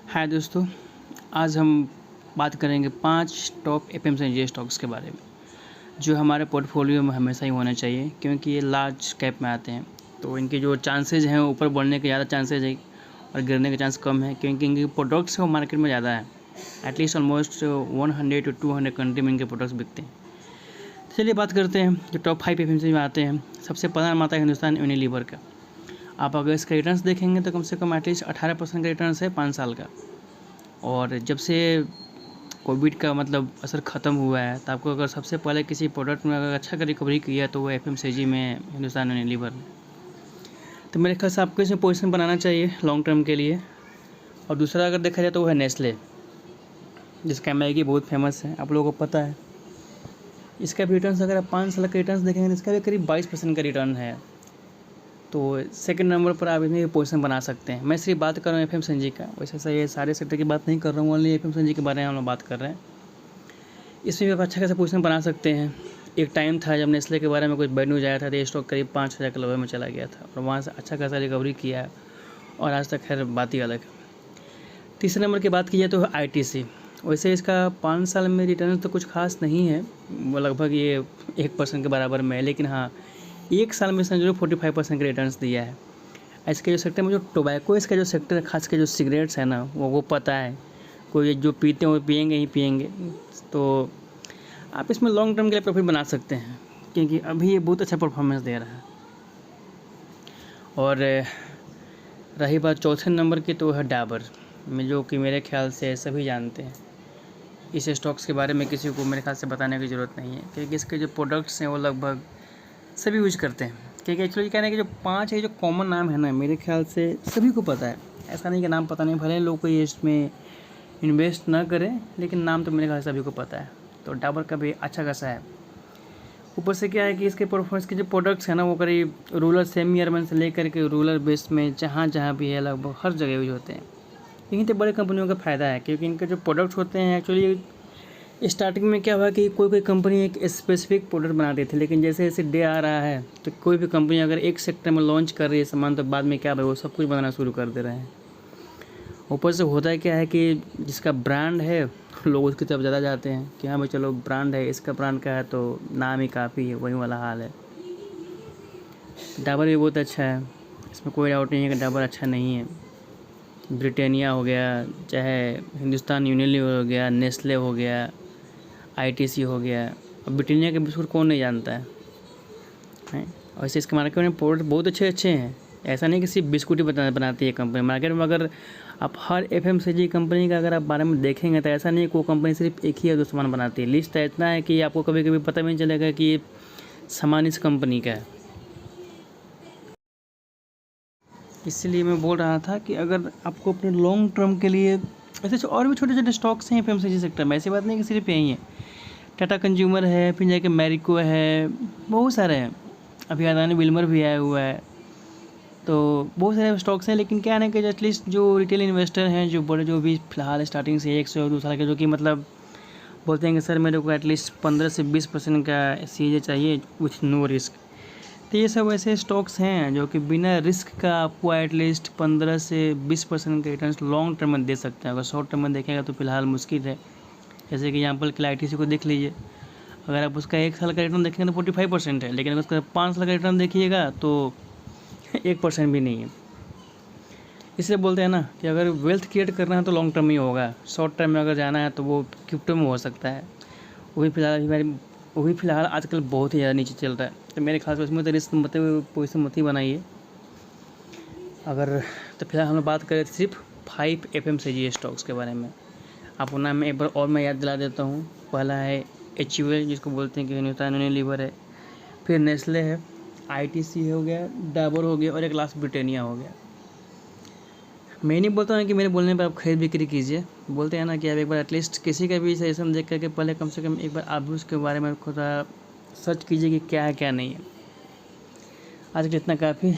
हाय दोस्तों, आज हम बात करेंगे 5 टॉप एफएमसीजी स्टॉक्स के बारे में जो हमारे पोर्टफोलियो में हमेशा ही होना चाहिए, क्योंकि ये लार्ज कैप में आते हैं। तो इनके जो चांसेज हैं ऊपर बढ़ने के ज़्यादा चांसेज है और गिरने के चांस कम है, क्योंकि इनके प्रोडक्ट्स वो मार्केट में ज़्यादा है। एटलीस्ट ऑलमोस्ट 100 to 200 कंट्री में इनके प्रोडक्ट्स बिकते हैं। चलिए बात करते हैं जो टॉप 5 एफएमसीजी में आते हैं। सबसे पहला नाम आता है हिंदुस्तान यूनिलीवर का। आप अगर इसका रिटर्न्स देखेंगे तो कम से कम एटलीस्ट 18% का रिटर्न्स है 5 साल का। और जब से कोविड का असर ख़त्म हुआ है, तो आपको अगर सबसे पहले किसी प्रोडक्ट में अगर अच्छा रिकवरी किया है तो वो एफएमसीजी में हिंदुस्तान यूनिलीवर ने। तो मेरे ख्याल से आपको इसमें पोजीशन बनाना चाहिए लॉन्ग टर्म के लिए। और दूसरा अगर देखा जाए तो वो है नेस्ले, जिसका मैगी बहुत फेमस है, आप लोगों को पता है। इसका भी रिटर्न्स अगर आप 5 साल का रिटर्न्स देखेंगे तो इसका भी करीब 22% का रिटर्न है। तो सेकंड नंबर पर आप इसमें पोजीशन बना सकते हैं। मैं सिर्फ बात कर रहा हूँ एफएमसीजी का, वैसे ये सारे सेक्टर की बात नहीं कर रहा हूँ, ओनली एफएमसीजी के बारे में हम लोग बात कर रहे हैं। इसमें भी आप अच्छा खासा पोजीशन बना सकते हैं। एक टाइम था जब नेस्ले के बारे में कुछ बैड न्यूज आया था तो ये स्टॉक करीब 5,000 के लेवल में चला गया था और वहाँ से अच्छा खासा रिकवरी किया है और आज तक खैर बात ही अलग है। तीसरे नंबर की बात की जाए तो आईटीसी। वैसे इसका 5 साल में रिटर्न तो कुछ खास नहीं है, वो लगभग ये 1% के बराबर में है, लेकिन हाँ 1 साल में इसने जो 45% का रिटर्न्स दिया है। इसके जो सेक्टर में जो टोबैको, इसका जो सेक्टर है, खास के जो सिगरेट्स है ना, वो पता है, कोई जो पीते हैं वो पिएंगे ही पिएंगे। तो आप इसमें लॉन्ग टर्म के लिए प्रॉफिट बना सकते हैं, क्योंकि अभी ये बहुत अच्छा परफॉर्मेंस दे रहा है। और रही बात चौथे नंबर की, तो है डाबर में, जो कि मेरे ख्याल से सभी जानते हैं। इस स्टॉक्स के बारे में किसी को मेरे ख्याल से बताने की ज़रूरत नहीं है, क्योंकि इसके जो प्रोडक्ट्स हैं वो लगभग सभी यूज करते हैं। क्योंकि एक्चुअली कहना है कि जो 5 है जो कॉमन नाम है ना, मेरे ख्याल से सभी को पता है। ऐसा नहीं कि नाम पता नहीं, भले लोग कोई इसमें इन्वेस्ट ना करें, लेकिन नाम तो मेरे ख्याल से सभी को पता है। तो डाबर का भी अच्छा खासा है। ऊपर से क्या है कि इसके परफॉर्मेंस के जो प्रोडक्ट्स हैं ना, वो करीब रूरल सेमी अर्बन से लेकर के रूरल बेस में जहाँ भी है लगभग हर जगह यूज होते हैं। यहीं तो बड़े कंपनियों का फ़ायदा है, क्योंकि इनके जो प्रोडक्ट्स होते हैं एक्चुअली स्टार्टिंग में क्या हुआ कि कोई कंपनी एक स्पेसिफिक प्रोडक्ट बनाती थी, लेकिन जैसे जैसे डे आ रहा है तो कोई भी कंपनी अगर एक सेक्टर में लॉन्च कर रही है सामान, तो बाद में क्या भाई वो सब कुछ बनाना शुरू कर दे रहे हैं। ऊपर से होता है क्या है कि जिसका ब्रांड है लोग उसकी तरफ ज़्यादा जाते हैं कि हाँ भाई चलो ब्रांड है, इसका ब्रांड का है तो नाम ही काफ़ी है, वही वाला हाल है। डाबर भी बहुत अच्छा है, इसमें कोई डाउट नहीं है कि डाबर अच्छा नहीं है। ब्रिटानिया हो गया, चाहे हिंदुस्तान यूनिलीवर हो गया, नेस्ले हो गया, आईटीसी हो गया। अब ब्रिटानिया के बिस्कुट कौन नहीं जानता है। वैसे इसके मार्केट में प्रोडक्ट बहुत अच्छे हैं, ऐसा नहीं कि सिर्फ बिस्कुट ही बनाती है कंपनी मार्केट में। अगर आप हर एफएमसीजी कंपनी का अगर आप बारे में देखेंगे तो ऐसा नहीं है कि वो कंपनी सिर्फ एक ही या दो सामान बनाती है। लिस्ट इतना है कि आपको कभी कभी पता भी नहीं चलेगा कि ये सामान इस कंपनी का है। इसलिए मैं बोल रहा था कि अगर आपको अपने लॉन्ग टर्म के लिए, ऐसे और भी छोटे छोटे स्टॉक्स हैं एफएमसीजी सेक्टर में, ऐसी बात नहीं कि सिर्फ यही है। टाटा कंज्यूमर है, फिर जाके मैरिको है, बहुत सारे हैं। अभी अदानी विल्मर भी आया हुआ है। तो बहुत सारे स्टॉक्स हैं, लेकिन क्या है ना कि एटलीस्ट जो रिटेल इन्वेस्टर हैं, जो बड़े, जो भी फिलहाल स्टार्टिंग से 1 से 2 साल के, जो कि बोलते हैं कि सर मेरे को एटलीस्ट 15 से 20% का सीजे चाहिए विथ नो रिस्क। तो ये सब ऐसे स्टॉक्स हैं जो कि बिना रिस्क का आपको एटलीस्ट 15 से 20% का रिटर्न लॉन्ग टर्म में दे सकते हैं। अगर शॉर्ट टर्म में देखेगा तो फिलहाल मुश्किल है। जैसे कि एग्जाम्पल के लिए आईटीसी को देख लीजिए, अगर आप उसका 1 साल का रिटर्न देखेंगे तो 45% है, लेकिन अगर उसका 5 साल का रिटर्न देखिएगा तो 1% भी नहीं है। इसलिए बोलते हैं ना कि अगर वेल्थ क्रिएट करना है तो लॉन्ग टर्म ही होगा। शॉर्ट टर्म में अगर जाना है तो वो क्रिप्टो में हो सकता है, वो भी फिलहाल आजकल बहुत ही ज़्यादा नीचे चल रहा है। तो मेरे ख्याल से उसमें तो रिस्क पोजिशन मत ही बनाइए। अगर तो फिलहाल हम लोग बात करें सिर्फ 5 एफएमसीजी स्टॉक्स के बारे में। आपको नाम एक बार और मैं याद दिला देता हूँ। पहला है HUL, जिसको बोलते हैं कि हिंदुस्तान यूनिलीवर है, फिर नेस्ले है, आईटीसी हो गया, डाबर हो गया, और एक लास्ट ब्रिटानिया हो गया। मैं नहीं बोलता हूँ कि मेरे बोलने पर आप खरीद बिक्री कीजिए, बोलते हैं ना कि आप एक बार एटलीस्ट किसी का भी सजेशन देख करके पहले कम से कम एक बार आप भी उसके बारे में खुद सर्च कीजिए कि क्या है क्या नहीं है। आज के लिए इतना काफ़ी।